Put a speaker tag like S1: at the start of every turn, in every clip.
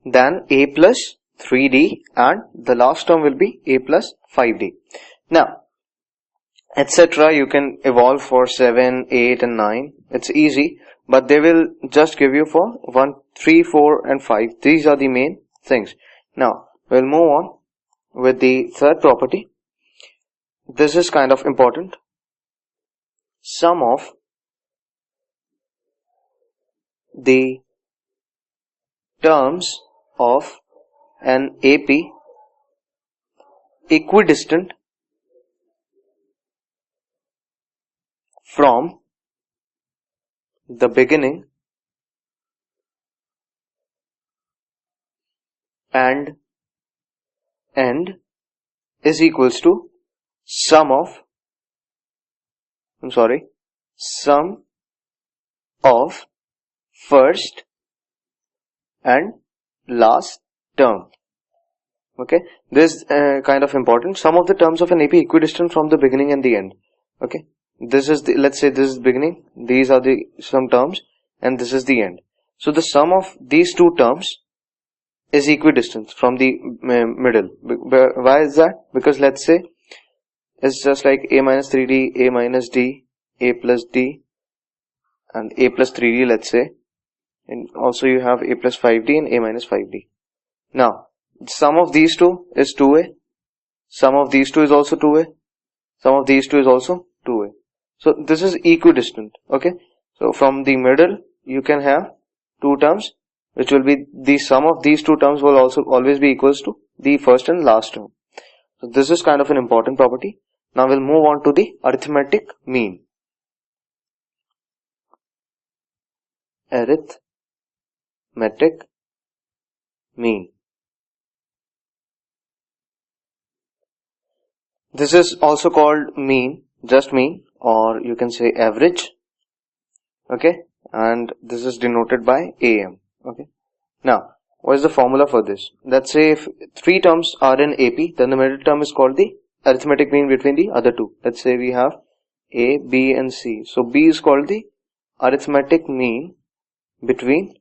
S1: then a plus 3d, and the last term will be a plus 5d. Now, etc. you can evolve for 7, 8 and 9. It's easy, but they will just give you for 1, 3, 4 and 5. These are the main things. Now, we'll move on with the third property. This is kind of important. Sum of the terms of an AP equidistant from the beginning and end is equals to sum of first and last term. Okay, this is kind of important. Sum of the terms of an AP equidistant from the beginning and the end. Okay, this is the, let's say this is the beginning, these are the some terms, and this is the end. So the sum of these two terms is equidistant from the middle. Why is that? Because let's say it's just like a minus 3d, a minus d, a plus d, and a plus 3d, let's say, and also you have a plus 5d and a minus 5d. Now, sum of these two is 2a, sum of these two is also 2a, sum of these two is also 2a. So this is equidistant. Okay, so from the middle you can have two terms, which will be the sum of these two terms will also always be equals to the first and last term. So this is kind of an important property. Now we'll move on to the arithmetic mean. Arithmetic mean. This is also called mean, just mean, or you can say average. Okay, and this is denoted by AM. Okay, now what is the formula for this? Let's say if three terms are in AP, then the middle term is called the arithmetic mean between the other two. Let's say we have A, B and C. So B is called the arithmetic mean between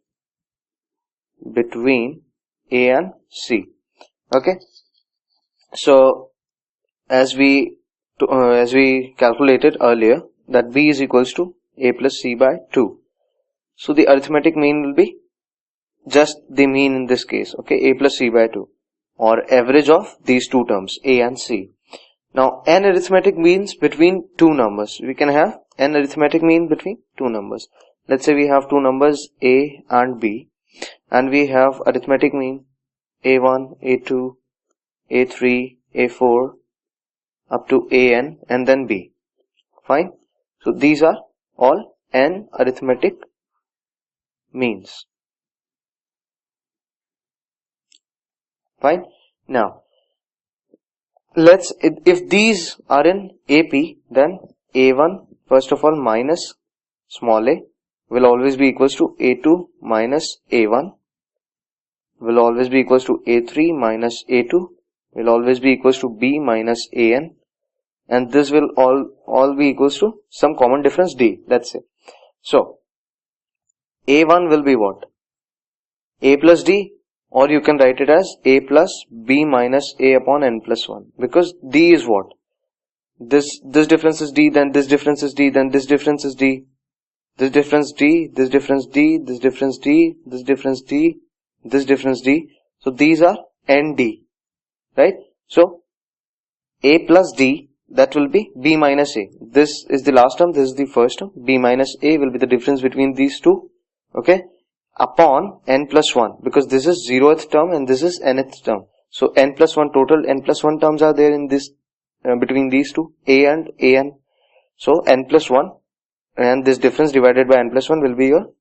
S1: A and C. Okay, so as we calculated earlier that B is equals to A plus C by 2. So the arithmetic mean will be just the mean in this case. Okay, A plus C by 2, or average of these two terms A and C. Now n arithmetic means between two numbers. We can have n arithmetic mean between two numbers. Let's say we have two numbers A and B, and we have arithmetic mean A1, A2, A3, A4 up to AN and then B. Fine. So these are all n arithmetic means. Fine. Now if these are in AP, then A1 first of all minus small a will always be equals to A2 minus A1, will always be equals to A3 minus A2, will always be equals to B minus AN, and this will all be equals to some common difference D, let's say. So A1 will be what? A plus D, or you can write it as A plus B minus A upon n plus 1, because D is what? This difference is D, then this difference is D, then this difference is D, this difference D, this difference D, this difference D, this difference D, this difference D. So these are ND, right? So A plus D, that will be B minus A. This is the last term, this is the first term. B minus A will be the difference between these two, okay, upon n plus 1, because this is 0th term and this is nth term. So n plus 1 total, n plus 1 terms are there in this between these two, A and AN. So n plus 1 and this difference divided by n plus 1 will be your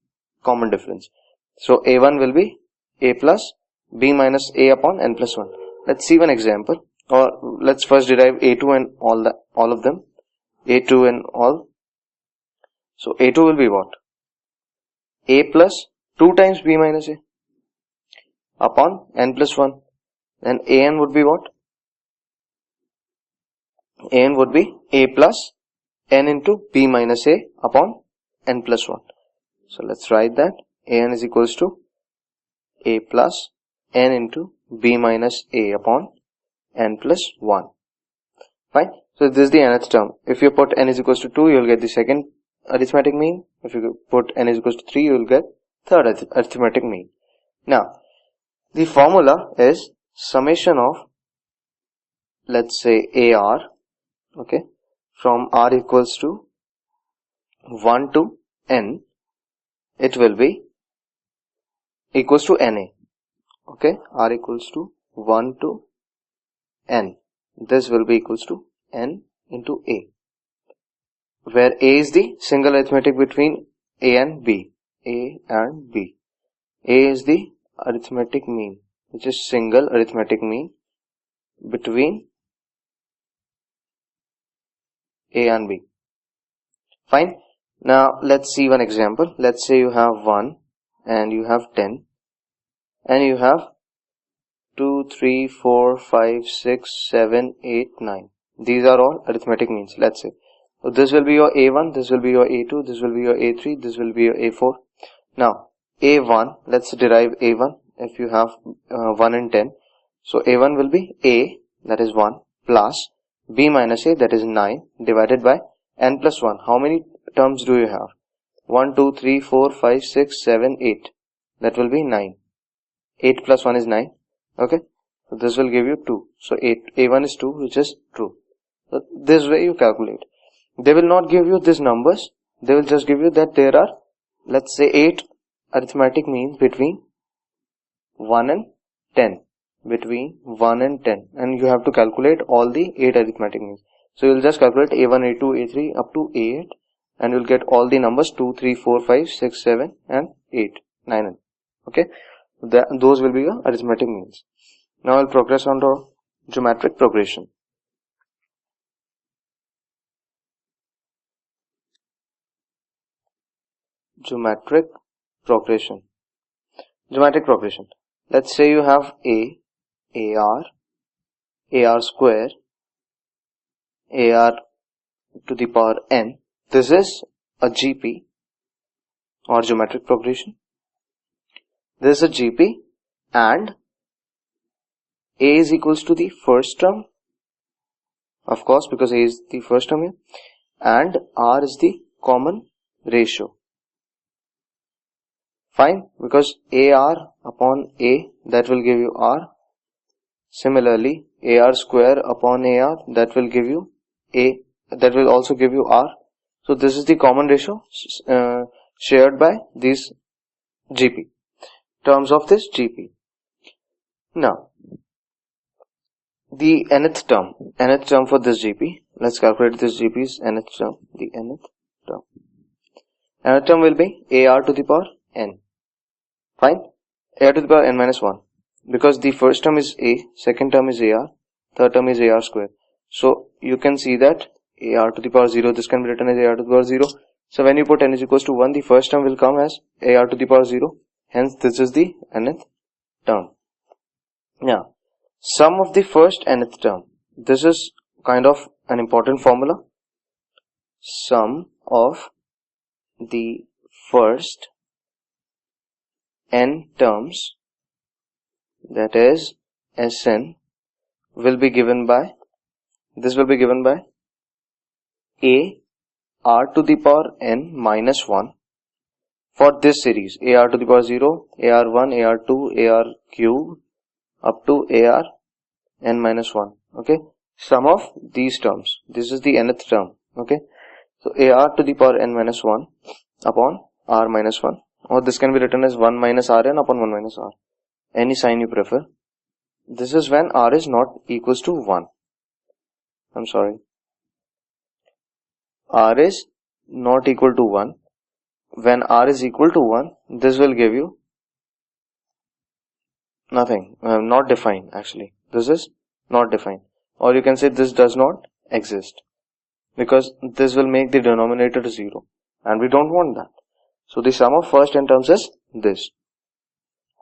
S1: common difference. So A1 will be A plus B minus A upon n plus 1. Let's see one example, or let's first derive A2 and all of them. A2 and all. So A2 will be what? A plus 2 times B minus A upon n plus 1. Then AN would be what? AN would be A plus n into B minus A upon n plus 1. So let's write that. AN is equals to A plus n into b minus a upon n plus 1. Fine. So this is the nth term. If you put n is equals to 2, you will get the second arithmetic mean. If you put n is equals to 3, you will get third arithmetic mean. Now, the formula is summation of, let's say, AR, okay, from R equals to 1 to n, it will be equals to NA, okay, R equals to 1 to n. This will be equals to n into A, where A is the single arithmetic between A and B. A and B. A is the arithmetic mean, which is single arithmetic mean between A and B. Fine. Now let's see one example. Let's say you have 1 and you have 10 and you have 2, 3, 4, 5, 6, 7, 8, 9. These are all arithmetic means, let's say. So this will be your A1, this will be your A2, this will be your A3, this will be your A4. Now A1, let's derive A1 if you have 1 and 10. So A1 will be A, that is 1, plus B minus A, that is 9, divided by n plus 1. How many terms do you have? 1, 2, 3, 4, 5, 6, 7, 8. That will be 9. 8 plus 1 is 9. Okay. So this will give you 2. So A1 is 2, which is true. So this way you calculate. They will not give you these numbers. They will just give you that there are, let's say, 8 arithmetic means between 1 and 10. Between 1 and 10. And you have to calculate all the 8 arithmetic means. So you will just calculate A1, A2, A3 up to A8. And you will get all the numbers 2, 3, 4, 5, 6, 7 and 8, 9 and okay. Those will be your arithmetic means. Now I will progress on to geometric progression. Geometric progression. Geometric progression. Let's say you have AR square, AR to the power n. This is a GP or geometric progression. This is a GP and A is equals to the first term, of course, because A is the first term here, and R is the common ratio. Fine, because AR upon A, that will give you R. Similarly, AR square upon AR, that will give you A, that will also give you R. So this is the common ratio shared by these GP, terms of this GP. Now, the nth term for this GP, let's calculate this GP's nth term, the nth term. Nth term will be AR to the power n. Fine, AR to the power n minus 1. Because the first term is A, second term is AR, third term is AR square. So you can see that AR to the power 0, this can be written as AR to the power 0. So when you put n is equals to 1, the first term will come as AR to the power 0. Hence this is the nth term. Now, sum of the first nth term. This is kind of an important formula. Sum of the first n terms, that is Sn, will be given by, this will be given by A R to the power n minus 1 for this series, AR to the power 0, AR1, AR2, AR cube up to AR n minus 1. Okay, sum of these terms. This is the nth term. Okay, so AR to the power n minus 1 upon R minus 1, or this can be written as 1 minus Rn upon 1 minus R. Any sign you prefer. This is when R is not equals to 1. I'm sorry. R is not equal to 1. When R is equal to 1, this will give you nothing. Not defined actually. This is not defined. Or you can say this does not exist. Because this will make the denominator 0. And we don't want that. So the sum of first n terms is this.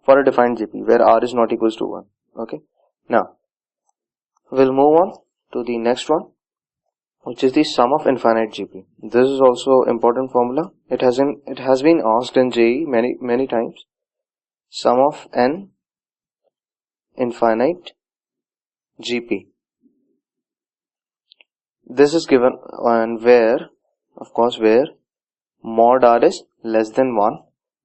S1: For a defined GP where R is not equals to 1. Okay. Now, we'll move on to the next one, which is the sum of infinite GP. This is also important formula. It has been asked in JEE many times. Sum of n infinite Gp. This is given, and where, of course, where mod r is less than 1.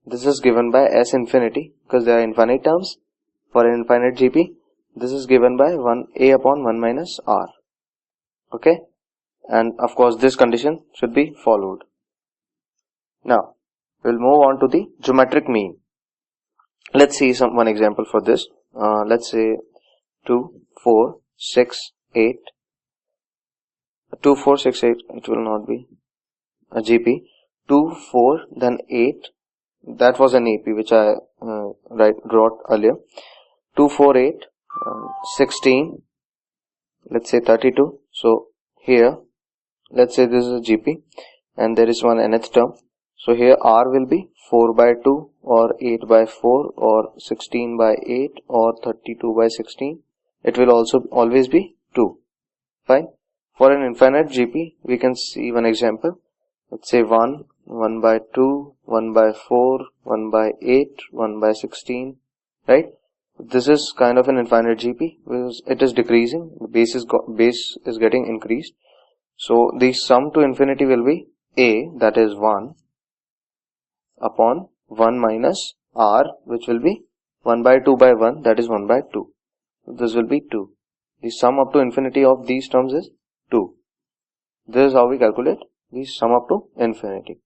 S1: This is given by s infinity, because there are infinite terms. For an infinite Gp, this is given by 1a upon 1 minus r. Okay, and of course this condition should be followed. Now we'll move on to the geometric mean. Let's see one example for this. Let's say 2, 4, 6, 8. 2, 4, 6, 8. It will not be a GP. 2, 4, then 8. That was an AP which I wrote earlier. 2, 4, 8, 16. Let's say 32. So here, let's say this is a GP, and there is one nth term. So here r will be 4 by 2 or 8 by 4 or 16 by 8 or 32 by 16. It will also always be 2. Fine. For an infinite GP, we can see one example. Let's say 1, 1 by 2, 1 by 4, 1 by 8, 1 by 16. Right? This is kind of an infinite GP because it is decreasing. The base is getting increased. So the sum to infinity will be a, that is 1, upon 1 minus r, which will be 1 by 2 by 1, that is 1 by 2. This will be 2. The sum up to infinity of these terms is 2. This is how we calculate the sum up to infinity.